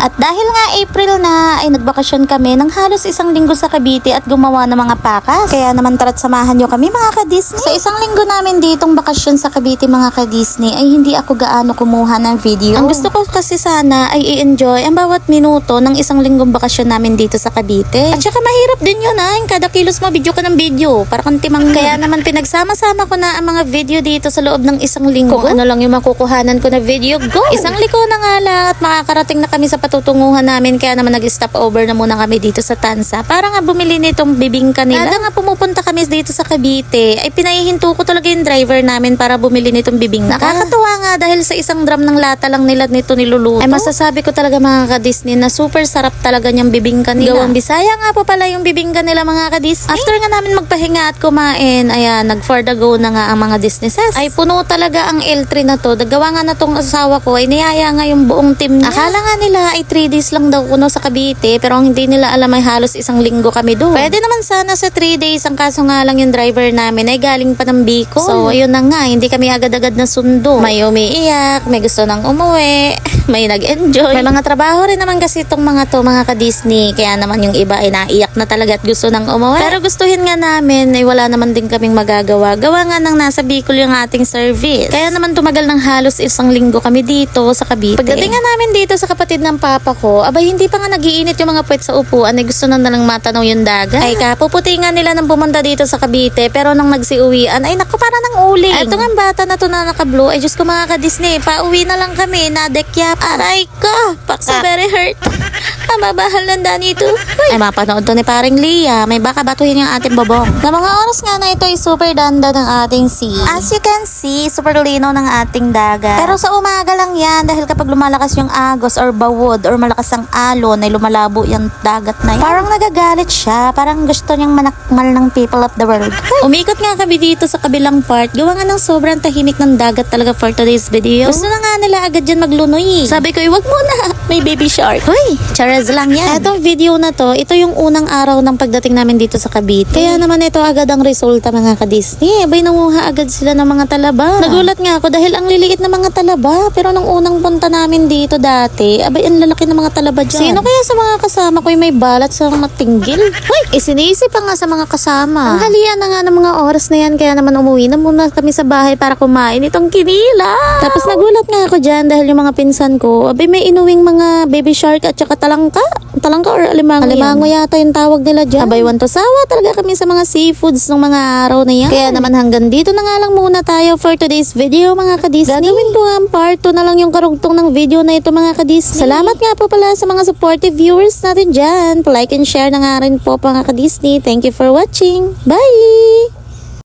At dahil nga April na, ay nagbakasyon kami ng halos isang linggo sa Cavite at gumawa ng mga pakas. Kaya naman tara't samahan nyo kami mga ka-Disney. Sa isang linggo namin ditong bakasyon sa Cavite mga ka-Disney ay hindi ako gaano kumuha ng video. Ang gusto ko kasi sana ay i-enjoy ang bawat minuto ng isang linggong bakasyon namin dito sa Cavite. At saka mahirap din yun ha, kada kilos mo video ka ng video. Para kang timang. Kaya naman pinagsama-sama ko na ang mga video dito sa loob ng isang linggo. Kung ano lang yung makukuhanan ko na video, go! Isang liko na nga lang at makakarating na kami sa patutunguhan namin, kaya naman nag-stop over na muna kami dito sa Tansa para nga bumili nitong bibingka nila. Kada nga pumupunta kami dito sa Cavite ay pinahihinto ko talaga yung driver namin para bumili nitong bibingka. Nakakatuwa nga dahil sa isang drum ng lata lang nila nito niluluto. Ay masasabi ko talaga mga ka-Disney na super sarap talaga niyang bibingka nila. Gawang Bisaya nga po pala yung bibingka nila mga ka-Disney. After nga namin magpahinga at kumain, ayan, nag for the go na nga ang mga Disneyses. Ay puno talaga ang L3 na to. Dagawa nga na tong asawa ko ay niyaya nga yung buong team niya. Akala nga nila ay 3 days lang daw kuno sa Cavite, pero ang hindi nila alam ay halos isang linggo kami doon. Pwede naman sana sa 3 days, ang kaso nga lang yung driver namin ay galing pa ng Bicol. So ayun na nga, hindi kami agad-agad na sundo. May umiiyak, may gusto nang umuwi, may nag-enjoy. May mga trabaho rin naman kasi itong mga to mga ka-Disney, kaya naman yung iba ay naiyak na talaga at gusto nang umuwi. Pero gustuhin nga namin ay wala naman din kaming magagawa. Gawa nga nang nasa Bicol yung ating service. Kaya naman tumagal ng halos isang linggo kami dito sa Cavite. Pagdating nga namin dito sa kapatid ng papa ko, abay hindi pa nga nagiinit yung mga puwet sa upuan, ay gusto na nalang matanaw yung dagat. Ay kapuputi nga nila nang pumunta dito sa Cavite, pero nang nagsiuwian, ay naku para nang uling. Ito nga bata na to na naka-blue, ay Diyos ko mga ka-Disney, pauwi na lang kami, nadekyap. Aray ko, paksa very hurt. Mababahal ng danito. Ay mapanood to ni paring Lia, may baka batuhin yung ating bobong. Na mga oras nga na ito ay super danda ng ating sea. As you can see, super linaw ng ating dagat. Pero sa umaga lang yan, dahil kapag lumalakas yung agos or bawod or malakas ang alon ay lumalabo yung dagat na yun. Parang nagagalit siya, parang gusto niyang manakmal ng people of the world. Umikot nga kami dito sa kabilang part, gawa nga ng sobrang tahimik ng dagat talaga for today's video. Gusto na nga nila agad dyan maglunoy. Sabi ko, wag muna, may baby shark. Hoy, charas lang yan. Etong video na to, ito yung unang araw ng pagdating namin dito sa Cavite. Kaya naman ito agad ang resulta mga ka-Disney. Abay nanguha agad sila ng mga talaba. Nagulat nga ako dahil ang liliit na mga talaba. Pero nung unang punta namin dito dati, abay ang lalaki ng mga talaba dyan. Sino kaya sa mga kasama ko yung may balat sa matinggil? Hoy, isinisip pa nga sa mga kasama. Ang halian na nga ng mga oras na yan, kaya naman umuwi na muna kami sa bahay para kumain itong kinila. Tapos nagulat nga ako dyan dahil yung mga pinsan ko, abay may inuwing mga baby shark at saka talangka. Talangka or alimango yan? Alimango yata yung tawag nila dyan. Abay wantosawa talaga kami sa mga seafoods ng mga araw na yan. Kaya naman hanggang dito na nga lang muna tayo for today's video mga ka-Disney. Gagawin ko ang part 2 na lang yung karugtong ng video na ito mga ka-Disney. Salamat nga po pala sa mga supportive viewers natin dyan. Like and share na nga rin po mga ka-Disney. Thank you for watching. Bye!